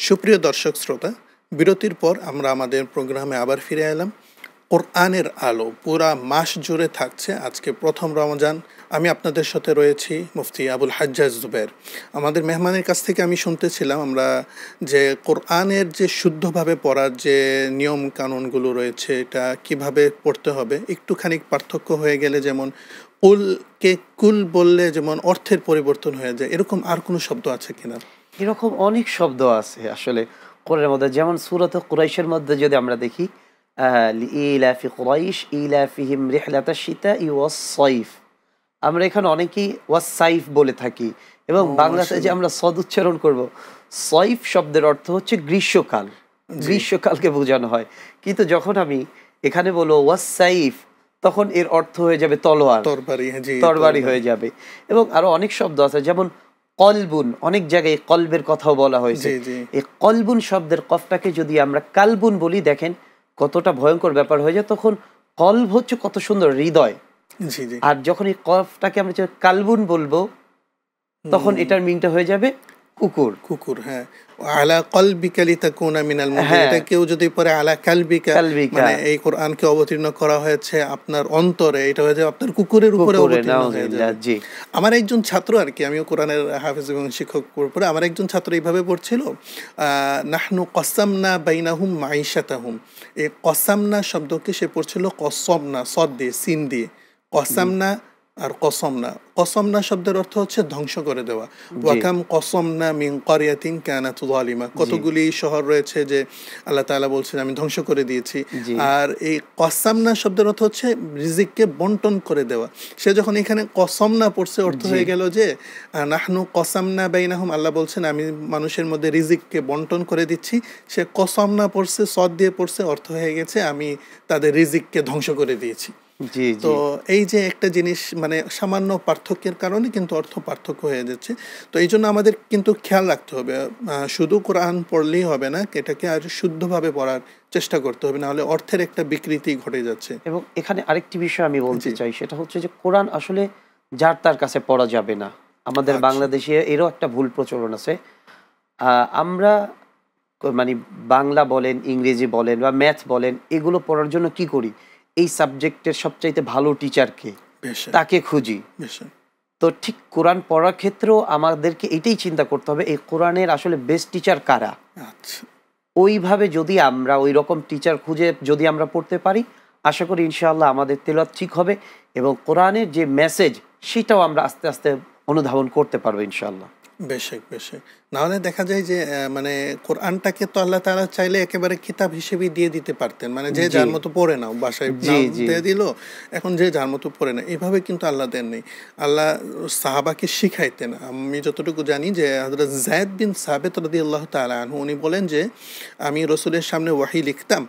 সুপ্রিয় দর্শক শ্রোতা, বিরতির পর আমরা আমাদের প্রোগ্রামে আবার ফিরে এলাম। কোরআনের আলো পুরা মাস জুড়ে থাকছে। আজকে প্রথম রমজান। আমি আপনাদের সাথে রয়েছি মুফতি আবুল হাজ্জাজ জুবের। আমাদের মেহমানের কাছ থেকে আমি শুনতেছিলাম আমরা যে কোরআনের যে শুদ্ধভাবে পড়ার যে নিয়ম কানুনগুলো রয়েছে, এটা কিভাবে পড়তে হবে। একটুখানি পার্থক্য হয়ে গেলে, যেমন কুলকে কুল বললে যেমন অর্থের পরিবর্তন হয়ে যায়, এরকম আর কোনো শব্দ আছে কিনা? এরকম অনেক শব্দ আছে আসলে কোরআনের মধ্যে। যেমন সূরাত কুরাইশের মধ্যে যদি আমরা দেখি, লিইলাফি কুরাইশ ইলাফিহিম রিহলাতাশ শিতাই ওয়াস-সাইফ, আমরা এখানে অনেকেই ওয়াস-সাইফ বলে থাকি, এবং বাংলাতে যে আমরা সদ উচ্চারণ করব, সাইফ শব্দের অর্থ হচ্ছে গ্রীষ্মকাল, গ্রীষ্মকালকে বোঝানো হয়। কিন্তু যখন আমি এখানে বলবো ওয়াস-সাইফ, তখন এর অর্থ হয়ে যাবে তলোয়ার, তরবারি হয়ে যাবে। এবং আরো অনেক শব্দ আছে, যেমন কলবুন, অনেক জায়গায় কলবের কথাও বলা হয়েছে। এই কলবুন শব্দের কফটাকে যদি আমরা কালবুন বলি, দেখেন কতটা ভয়ঙ্কর ব্যাপার হয়ে যায়। তখন কলব হচ্ছে কত সুন্দর হৃদয়, আর যখন এই কফটাকে আমরা কালবুন বলবো, তখন এটার মিনটা হয়ে যাবে কুকুর। কুকুর, হ্যাঁ। আলা কলবিকা লিতাকুনা মিনাল মুনজিরিন, এটা কেউ যদি পড়ে আলা কালবিকা, মানে এই কোরআনকে অবতীর্ণ করা হয়েছে আপনার অন্তরে, এটা হয়ে যায় আপনার কুকুরের উপরে অবতীর্ণ হয়ে যাবে। আমার একজন ছাত্র, আর কি, আমিও কোরআনের হাফেজ এবং শিক্ষক পড়ে, আমার একজন ছাত্র এইভাবে পড়ছিল, নাহনু কসামনা বাইনাহুম মাইশাতাহুম। এই কসামনা শব্দকে সে পড়ছিল কসমনা, সদ দিয়ে, সিন দিয়ে, কসামনা আর কসমনা। কসমনা শব্দের অর্থ হচ্ছে ধ্বংস করে দেওয়া। ওয়াকাম কসমনা মিন ক্বরিয়াতিন কানাত যালিমা, কতগুলি শহর রয়েছে যে আল্লাহ তাআলা বলছেন আমি ধ্বংস করে দিয়েছি। আর এই কসমনা শব্দের অর্থ হচ্ছে রিজিককে বন্টন করে দেওয়া। সে যখন এখানে কসমনা পড়ছে, অর্থ হয়ে গেল যে নাহনু কসামনা বাইনাহুম, আল্লাহ বলছেন আমি মানুষের মধ্যে রিজিককে বন্টন করে দিচ্ছি। সে কসমনা পড়ছে, সদ দিয়ে পড়ছে, অর্থ হয়ে গেছে আমি তাদের রিজিককে ধ্বংস করে দিয়েছি। তো এই যে একটা জিনিস, মানে সামান্য পার্থক্যের কারণে কিন্তু অর্থ পার্থক্য হয়ে যাচ্ছে। তো এই জন্য আমাদের কিন্তু খেয়াল রাখতে হবে, শুধু কোরআন পড়লেই হবে না, এটাকে আর শুদ্ধভাবে পড়ার চেষ্টা করতে হবে, নাহলে অর্থের একটা বিকৃতি ঘটে যাচ্ছে। এবং এখানে আরেকটি বিষয় আমি বলতে চাই, সেটা হচ্ছে যে কোরআন আসলে যার তার কাছে পড়া যাবে না। আমাদের বাংলাদেশে এরও একটা ভুল প্রচলন আছে। আমরা মানে বাংলা বলেন, ইংরেজি বলেন বা ম্যাথ বলেন, এগুলো পড়ার জন্য কি করি, এই সাবজেক্টের সবচাইতে ভালো টিচারকে, তাকে খুঁজি। তো ঠিক কোরআন পড়ার ক্ষেত্রেও আমাদেরকে এটাই চিন্তা করতে হবে, এই কোরআনের আসলে বেস্ট টিচার কারা। ওইভাবে যদি আমরা ওই রকম টিচার খুঁজে যদি আমরা পড়তে পারি, আশা করি ইনশাআল্লাহ আমাদের তেলাওয়াত ঠিক হবে, এবং কোরআনের যে মেসেজ সেটাও আমরা আস্তে আস্তে অনুধাবন করতে পারবো ইনশাআল্লাহ। বেশক। নাহলে দেখা যায় যে মানে কোরআনটাকে তো আল্লাহ তাআলা চাইলে একেবারে কিতাব হিসেবে দিয়ে দিতে পারতেন, মানে যে যার মতো পড়ে নাও, বাসায় দিয়ে দিল, এখন যে যার মতো পড়ে না, এভাবে কিন্তু আল্লাহ দেন নেই। আল্লাহ সাহাবাকে শিখাইতেন। আমি যতটুকু জানি যে হযরত যায়েদ বিন সাবিত রাদিয়াল্লাহু তাআলা আনহু, উনি বলেন যে আমি রাসূলের সামনে ওয়াহি লিখতাম,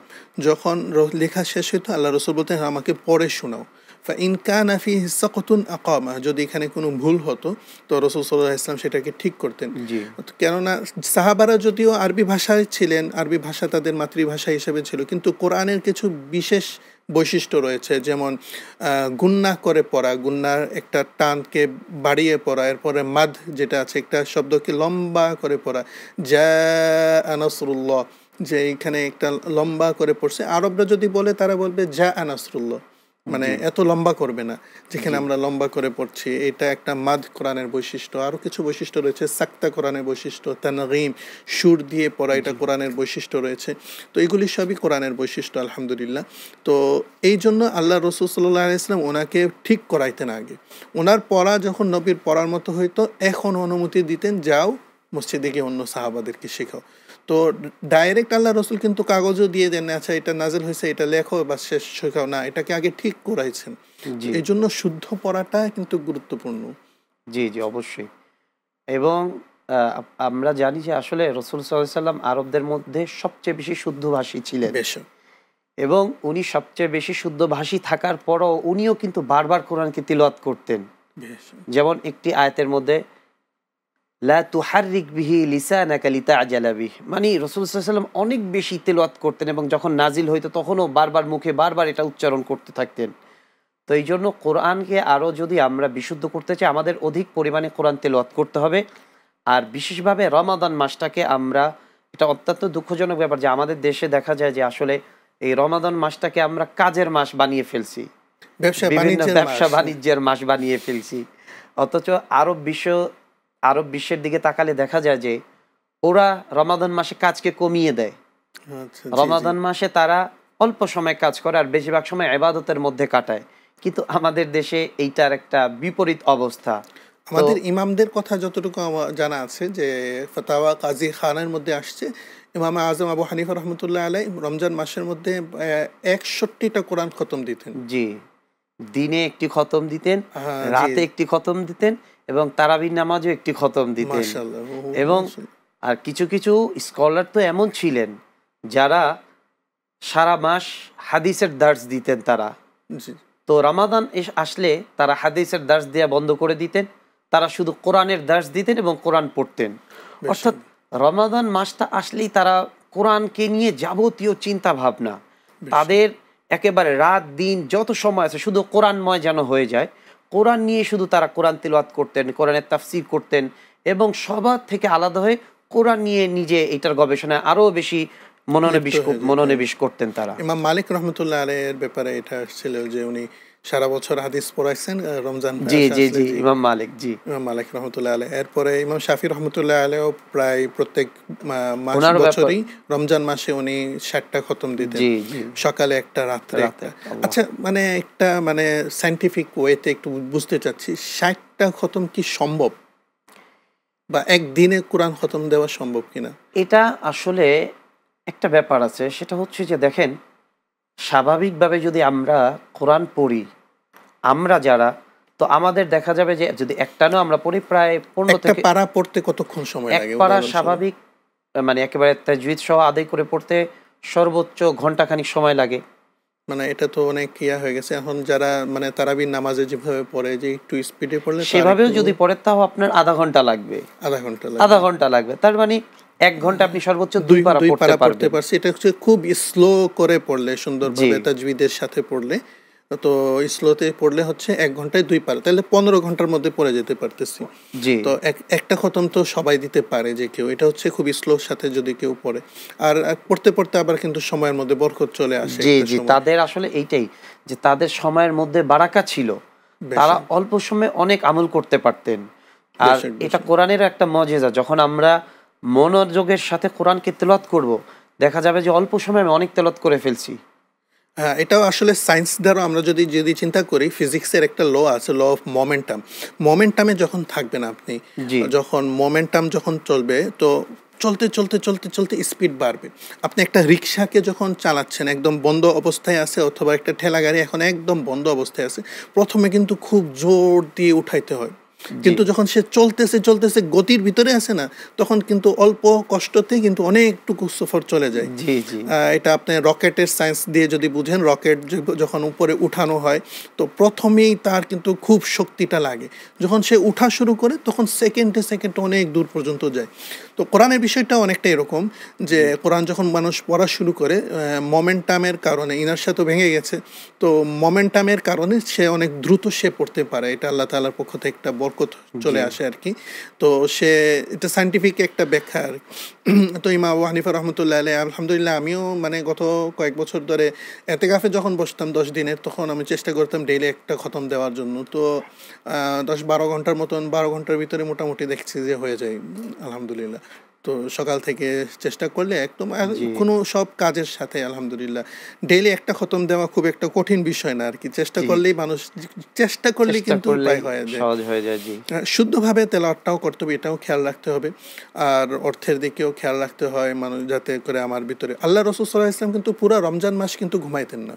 যখন লেখা শেষ হইতো আল্লাহ রাসূল বলতেন আমাকে পড়ে শোনাও। ফাইন কানা ফিহি সাকতুন আকামা, যদি এখানে কোনো ভুল হতো তো রাসূল সাল্লাল্লাহু আলাইহি ওয়াসাল্লাম সেটাকে ঠিক করতেন। কেননা সাহাবারা যদিও আরবি ভাষায় ছিলেন, আরবি ভাষা তাদের মাতৃভাষা হিসেবে ছিল, কিন্তু কোরআনের কিছু বিশেষ বৈশিষ্ট্য রয়েছে, যেমন গুন্না করে পড়া, গুন্নার একটা টানকে বাড়িয়ে পড়া, এরপরে মাদ যেটা আছে একটা শব্দকে লম্বা করে পড়া, জা নাসরুল্লাহ, যে এইখানে একটা লম্বা করে পড়ছে। আরবরা যদি বলে তারা বলবে জা নাসরুল্লাহ, মানে এত লম্বা করবে না, যেখানে আমরা লম্বা করে পড়ছি। এটা একটা মাদ কোরআনের বৈশিষ্ট্য। আরও কিছু বৈশিষ্ট্য রয়েছে, সাক্তা কোরআনের বৈশিষ্ট্য, তানগীম সুর দিয়ে পড়া, এটা কোরআনের বৈশিষ্ট্য রয়েছে। তো এগুলি সবই কোরআনের বৈশিষ্ট্য আলহামদুলিল্লাহ। তো এই জন্য আল্লাহ রাসূল সাল্লাল্লাহু আলাইহি ওয়াসাল্লাম ওনাকে ঠিক করাইতেন আগে। ওনার পড়া যখন নবীর পড়ার মতো হইতো, এখন অনুমতি দিতেন যাও মসজিদে গিয়ে অন্য সাহাবাদেরকে শেখাও। তো ডাইরেক্ট আল্লাহ রসুল কিন্তু কাগজও দিয়ে দেন, আচ্ছা এটা নাজিল হয়েছে, এটা লেখো বা শেষ শেখাও না, এটাকে আগে ঠিক করাইছেন। এই জন্য শুদ্ধ পড়াটা কিন্তু গুরুত্বপূর্ণ। জি অবশ্যই। এবং আমরা জানি যে আসলে রাসূল সাল্লাল্লাহু আলাইহি ওয়াসাল্লাম আরবদের মধ্যে সবচেয়ে বেশি শুদ্ধভাষী ছিলেন, এবং উনি সবচেয়ে বেশি শুদ্ধভাষী থাকার পরও উনিও কিন্তু বারবার কোরআনকে তিলাওয়াত করতেন। যেমন একটি আয়াতের মধ্যে লা তুহাররিক বিহি লিসানাকা লিতাআজালা বিহি, মানে রাসূল সাল্লাল্লাহু আলাইহি ওয়াসাল্লাম অনেক বেশি তিলাওয়াত করতেন, এবং যখন নাজিল হইতো তখনও বারবার মুখে বারবার এটা উচ্চারণ করতে থাকতেন। তো এই জন্য কোরআনকে আরও যদি আমরা বিশুদ্ধ করতে চাই, আমাদের অধিক পরিমাণে কোরআন তেলাওয়াত করতে হবে। আর বিশেষভাবে রমাদান মাসটাকে আমরা এটা অত্যন্ত দুঃখজনক ব্যাপার যে আমাদের দেশে দেখা যায় যে আসলে এই রমাদান মাসটাকে আমরা কাজের মাস বানিয়ে ফেলছি, বিভিন্ন ব্যবসা বাণিজ্যের মাস বানিয়ে ফেলছি। অথচ আরব বিশ্বের দিকে তাকালে দেখা যায় যে ওরা রমাদান মাসে কাজকে কমিয়ে দেয়। রমাদান মাসে তারা অল্প সময় কাজ করে আর বেশিরভাগ সময় ইবাদতের মধ্যে কাটায়, কিন্তু আমাদের দেশে এইটার একটা বিপরীত অবস্থা। আমাদের ইমামদের কথা যতটুকু আমার জানা আছে যে ফতাওয়া কাজী খানের মধ্যে আসছে, ইমাম আজম আবু হানিফা রহমতুল্লাহ আলাই রমজান মাসের মধ্যে 61টা কোরআন খতম দিতেন। জি, দিনে একটি খতম দিতেন, রাতে একটি খতম দিতেন এবং তারাবির নামাজও একটি খতম দিতেন। এবং আর কিছু কিছু স্কলার তো এমন ছিলেন যারা সারা মাস হাদিসের দার্স দিতেন। তারা তো রমাদান আসলে তারা হাদিসের দার্স দেয়া বন্ধ করে দিতেন, তারা শুধু কোরআনের দার্স দিতেন এবং কোরআন পড়তেন। অর্থাৎ রমাদান মাসটা আসলেই তারা কোরআনকে নিয়ে যাবতীয় চিন্তা ভাবনা, তাদের একেবারে রাত দিন যত সময় আছে শুধু কোরআনময় যেন হয়ে যায়। কোরআন নিয়ে শুধু তারা কোরআন তিলাওয়াত করতেন, কোরআনের তাফসীর করতেন এবং সবার থেকে আলাদা হয়ে কোরআন নিয়ে নিজে এটার গবেষণায় আরো বেশি মনোনিবেশ করতেন তারা। ইমাম মালিক রহমতুল্লাহ আলাইহির ব্যাপারে এটা ছিল যে উনি সারা বছর হাদিস পড়াইছেন রমজান। ইমাম মালিক রহমতুল্লাহ আলাইহি। এরপরে ইমাম শাফি রহমতুল্লাহ আলাইহিও প্রায় প্রত্যেক বছরই রমজান মাসে উনি 60টা খতম দিতেন, সকালে একটা রাত্রে একটা। আচ্ছা, মানে একটা মানে সায়েন্টিফিক ওয়েতে একটু বুঝতে চাচ্ছি, 60টা খতম কি সম্ভব বা একদিনে কোরআন খতম দেওয়া সম্ভব কিনা? এটা আসলে একটা ব্যাপার আছে, সেটা হচ্ছে যে দেখেন, স্বাভাবিকভাবে যদি আমরা কোরআন পড়ি, আমরা যারা, তো আমাদের দেখা যাবে যে যদি একটানো আমরা পড়ি প্রায় 15 থেকে পারা পড়তে কতক্ষণ সময় লাগে? এক পারা স্বাভাবিক মানে একেবারে তাজউইদ সহ আদায় করে পড়তে সর্বোচ্চ ঘন্টাখানিক সময় লাগে। মানে এটা তো অনেক ইয়া হয়ে গেছে এখন, যারা মানে তারাবির নামাজে যেভাবে পড়ে যে একটু স্পিডে পড়লে সেভাবেও যদি পড়ে তাও আপনার আধা ঘন্টা লাগবে। তার মানে 1 ঘন্টা আপনি সর্বোচ্চ 2 পারা পড়তে পারছেন। এটা হচ্ছে খুব স্লো করে পড়লে, সুন্দরভাবে তাজউইদের সাথে পড়লে। তো স্লোতে পড়লে হচ্ছে 1 ঘন্টায় 2 পারা, তাহলে 15 ঘন্টার মধ্যে পড়ে যেতে পারতেছি। তো একটা খতম তো সবাই দিতে পারে যে কেউ, এটা হচ্ছে খুব স্লোর সাথে যদি কেউ পড়ে। আর পড়তে পড়তে আবার কিন্তু সময়ের মধ্যে বরকত চলে আসে। তাদের আসলে এইটাই যে তাদের সময়ের মধ্যে বারাকা ছিল, তারা অল্প সময়ে অনেক আমল করতে পারতেন। আর এটা কোরআনের একটা মজেজা, যখন আমরা মনোযোগের সাথে কোরআনকে তেলাওয়াত করব, দেখা যাবে যে অল্প সময়ে আমি অনেক তেলাওয়াত করে ফেলছি। হ্যাঁ, এটাও আসলে সায়েন্স দ্বারা আমরা যদি চিন্তা করি, ফিজিক্সের একটা ল আছে, ল অফ মোমেন্টামে যখন থাকবেন আপনি, যখন মোমেন্টাম যখন চলবে, তো চলতে চলতে চলতে চলতে স্পিড বাড়বে। আপনি একটা রিক্সাকে যখন চালাচ্ছেন, একদম বন্ধ অবস্থায় আছে, অথবা একটা ঠেলা গাড়ি এখন একদম বন্ধ অবস্থায় আছে, প্রথমে কিন্তু খুব জোর দিয়ে উঠাইতে হয়, কিন্তু যখন সে চলতেছে গতির ভিতরে আছে না, তখন কিন্তু অল্প কষ্টতেই কিন্তু অনেকটুকু সফর চলে যায়। এটা আপনি রকেটের সায়েন্স দিয়ে যদি বুঝেন, রকেট যখন উপরে উঠানো হয় তো প্রথমেই তার কিন্তু খুব শক্তিটা লাগে, যখন সে উঠা শুরু করে তখন সেকেন্ডে অনেক দূর পর্যন্ত যায়। তো কোরআনের বিষয়টা অনেকটা এরকম, যে কোরআন যখন মানুষ পড়া শুরু করে, মোমেন্টামের কারণে, ইনার্শিয়া তো ভেঙে গেছে, তো মোমেন্টামের কারণে সে অনেক দ্রুত সে পড়তে পারে। এটা আল্লাহ তাআলার পক্ষ থেকে একটা বরকত চলে আসে আর কি। তো সে এটা সায়েন্টিফিক একটা ব্যাখ্যা আর। তো ইমাম আবু হানিফা রহমতুল্লাহ আলাইহি, আলহামদুলিল্লাহ আমিও মানে গত কয়েক বছর ধরে এতেকাফে যখন বসতাম 10 দিনের, তখন আমি চেষ্টা করতাম ডেইলি একটা খতম দেওয়ার জন্য। তো 10-12 ঘন্টার মতন, 12 ঘন্টার ভিতরে মোটামুটি দেখছি যে হয়ে যায় আলহামদুলিল্লাহ। তো সকাল থেকে চেষ্টা করলে একদম কোনো সব কাজের সাথে আলহামদুলিল্লাহ ডেইলি একটা খতম দেওয়া খুব একটা কঠিন বিষয় না আর কি। চেষ্টা করলেই মানুষ, চেষ্টা করলেই কিন্তু উপায় হয়ে যায়, সহজ হয়ে যায়। শুদ্ধভাবে তেলাওয়াতটাও করতে হবে, এটাও খেয়াল রাখতে হবে। আর অর্থের দিকেও খেয়াল রাখতে হয় মানুষ, যাতে করে আমার ভিতরে, আল্লাহ রাসূল সাল্লাল্লাহু আলাইহি ওয়াসাল্লাম কিন্তু পুরো রমজান মাস কিন্তু ঘুমাইতেন না।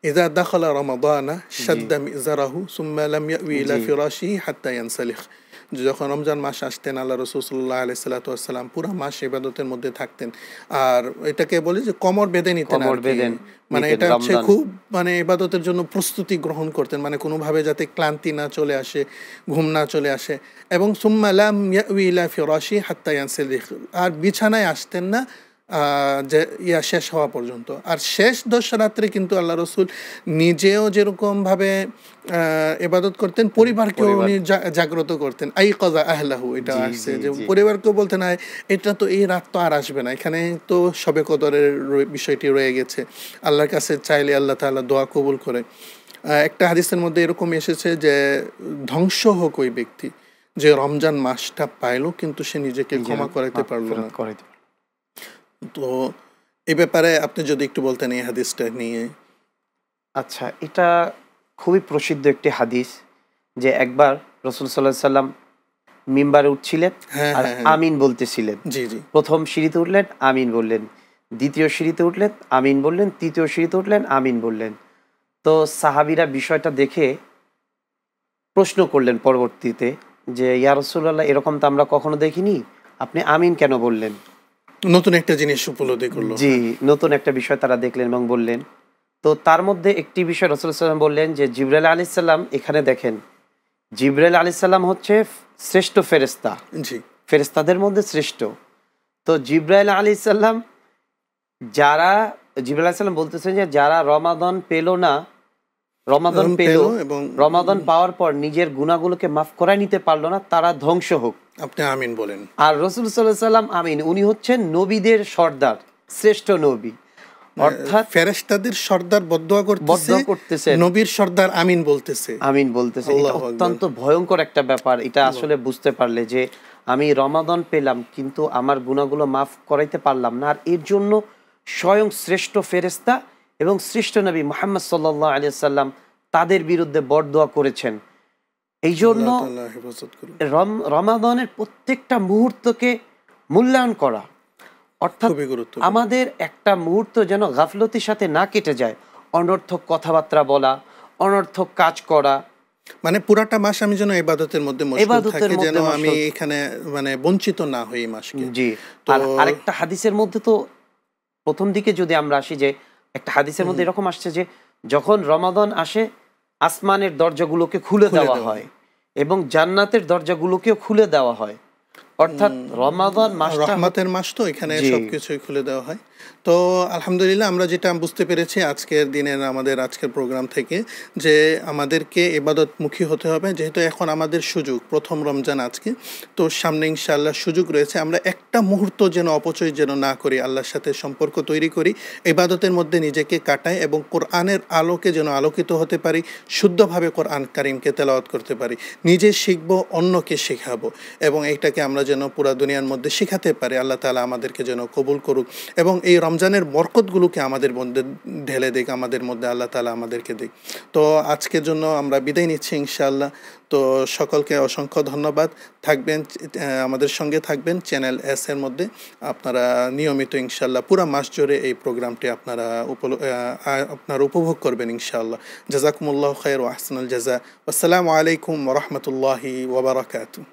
ইযা দাখালা রমাদানা শাদ্দা মিযরাহু সুম্মা লাম ইয়াউই ইলা ফিরাশিহি হাত্তা ইয়ানসালিখ। যখন রমজান মাস আসতেন, আল্লাহ রাসূল সাল্লাল্লাহু আলাইহি ওয়াসাল্লাম পুরো মাস ইবাদতের মধ্যে থাকতেন। আর এটাকে বলে যে কোমর বেঁধে নিতেন, মানে এটা হচ্ছে খুব মানে ইবাদতের জন্য প্রস্তুতি গ্রহণ করতেন, মানে কোনোভাবে যাতে ক্লান্তি না চলে আসে, ঘুম না চলে আসে। এবং সুম্মা লাম ইয়াউই ইলা ফিরাশিহি হাত্তা ইয়ানসালিখ, আর বিছানায় আসতেন না যে শেষ হওয়া পর্যন্ত। আর শেষ 10 রাত্রে কিন্তু আল্লাহ রসুল নিজেও যেরকমভাবে ইবাদত করতেন, পরিবারকেও উনি জাগ্রত করতেন। আই কজা আহলাহু, এটা আসছে যে পরিবারকেও বলতেন এটা তো এই রাত তো আর আসবে না, এখানে তো সবে কদরের বিষয়টি রয়ে গেছে, আল্লাহর কাছে চাইলে আল্লাহ তাআলা দোয়া কবুল করে। একটা হাদিসের মধ্যে এরকম এসেছে যে ধ্বংস হোক ওই ব্যক্তি যে রমজান মাসটা পাইলো কিন্তু সে নিজেকে ক্ষমা করাইতে পারলো না। তো এই ব্যাপারে আপনি যদি একটু বলতেন এই হাদিসটা নিয়ে। আচ্ছা, এটা খুবই প্রসিদ্ধ একটি হাদিস যে একবার রাসূল সাল্লাল্লাহু আলাইহি সাল্লাম মিম্বারে উঠছিলেন আর আমিন বলতেছিলেন। জি জি। প্রথম সিঁড়িতে উঠলেন, আমিন বললেন, দ্বিতীয় সিঁড়িতে উঠলেন, আমিন বললেন, তৃতীয় সিঁড়িতে উঠলেন, আমিন বললেন। তো সাহাবীরা বিষয়টা দেখে প্রশ্ন করলেন পরবর্তীতে যে ইয়া রাসূলুল্লাহ, এরকম তো আমরা কখনো দেখিনি, আপনি আমিন কেন বললেন? নতুন একটা জিনিস উপলব্ধি করলো। জি, নতুন একটা বিষয় তারা দেখলেন এবং বললেন। তো তার মধ্যে একটি বিষয় রাসূল সাল্লাল্লাহু আলাইহি ওয়াসাল্লাম বললেন যে জিবরাইল আলাইহিস সালাম, এখানে দেখেন জিবরাইল আলাইহিস সালাম হচ্ছে শ্রেষ্ঠ ফেরেশতা, জি, ফেরেশতাদের মধ্যে শ্রেষ্ঠ। তো জিবরাইল আলাইহিস সালাম জিবরাইল আলাইহিস সালাম বলতেছেন যে যারা রমাদান পেল না, রমাদান পেল এবং রমাদান পাওয়ার পর নিজের গুনাহগুলোকে মাফ করায় নিতে পারলো না, তারা ধ্বংস হোক। আপনি আমিন বলেন। আর রাসূল সাল্লাল্লাহু আলাইহি ওয়াসাল্লাম আমিন, উনি হচ্ছেন নবীদের সর্দার, শ্রেষ্ঠ নবী, অর্থাৎ ফেরেশতাদের সর্দার বদদোয়া করতেছে, নবীর সর্দার আমিন বলতেছে। আমিন বলতেছে। এটা অত্যন্ত ভয়ঙ্কর একটা ব্যাপার। এটা আসলে বুঝতে পারলে যে আমি রমাদান পেলাম কিন্তু আমার গুনাহগুলো মাফ করাইতে পারলাম না, আর এর জন্য স্বয়ং শ্রেষ্ঠ ফেরেশতা এবং শ্রেষ্ঠ নবী মুহাম্মদ সাল্লাল্লাহু আলাইহি ওয়াসাল্লাম তাদের বিরুদ্ধে বদদোয়া করেছেন। এই জন্য রমাদানের প্রত্যেকটা মুহূর্তকে মূল্যায়ন করা, অর্থাৎ আমাদের একটা মুহূর্ত যেন গাফলতির সাথে না কেটে যায়। অনর্থক কথাবার্তা বলা, অনর্থক কাজ করা, মানে পুরাটা মাস আমি যেন ইবাদতের মধ্যে মশগুল থাকি, যেন আমি এখানে মানে বঞ্চিত না হই এই মাসকে। জি। আর আরেকটা হাদিসের মধ্যে তো প্রথম দিকে যদি আমরা আসি যে একটা হাদিসের মধ্যে এরকম আসছে যে যখন রমাদান আসে আসমানের দরজাগুলোকে খুলে দেওয়া হয় এবং জান্নাতের দরজাগুলোকেও খুলে দেওয়া হয়। অর্থাৎ রমাদান মাসটা রহমতের মাস, তো এখানে সবকিছুই খুলে দেওয়া হয়। তো আলহামদুলিল্লাহ আমরা যেটা বুঝতে পেরেছি আজকের দিনের আমাদের আজকের প্রোগ্রাম থেকে যে আমাদেরকে ইবাদতমুখী হতে হবে, যেহেতু এখন আমাদের সুযোগ, প্রথম রমজান আজকে, তো সামনে ইনশাআল্লাহ সুযোগ রয়েছে। আমরা একটা মুহূর্ত যেন অপচয় যেন না করি, আল্লাহর সাথে সম্পর্ক তৈরি করি, ইবাদতের মধ্যে নিজেকে কাটাই এবং কোরআনের আলোকে যেন আলোকিত হতে পারি, শুদ্ধভাবে কোরআন কারিমকে তেলাওয়াত করতে পারি, নিজে শিখব, অন্যকে শেখাবো এবং এইটাকে আমরা যেন পুরা দুনিয়ার মধ্যে শেখাতে পারি। আল্লাহ তাআলা আমাদেরকে যেন কবুল করুক এবং এই রমজানের বরকতগুলোকে আমাদের মধ্যে ঢেলে দিক, আমাদের মধ্যে আল্লাহ তাআলা আমাদেরকে দিক। তো আজকের জন্য আমরা বিদায় নিচ্ছি ইনশাআল্লাহ। তো সকলকে অসংখ্য ধন্যবাদ। থাকবেন, আমাদের সঙ্গে থাকবেন চ্যানেল এস এর মধ্যে। আপনারা নিয়মিত ইনশাআল্লাহ পুরা মাস জুড়ে এই প্রোগ্রামটি আপনারা উপভোগ করবেন ইনশাআল্লাহ। জাযাকুমুল্লাহু খায়র ওয়া আহসানুল জাযা। আসসালামু আলাইকুম ওয়া রাহমাতুল্লাহি ওয়া বারাকাতুহু।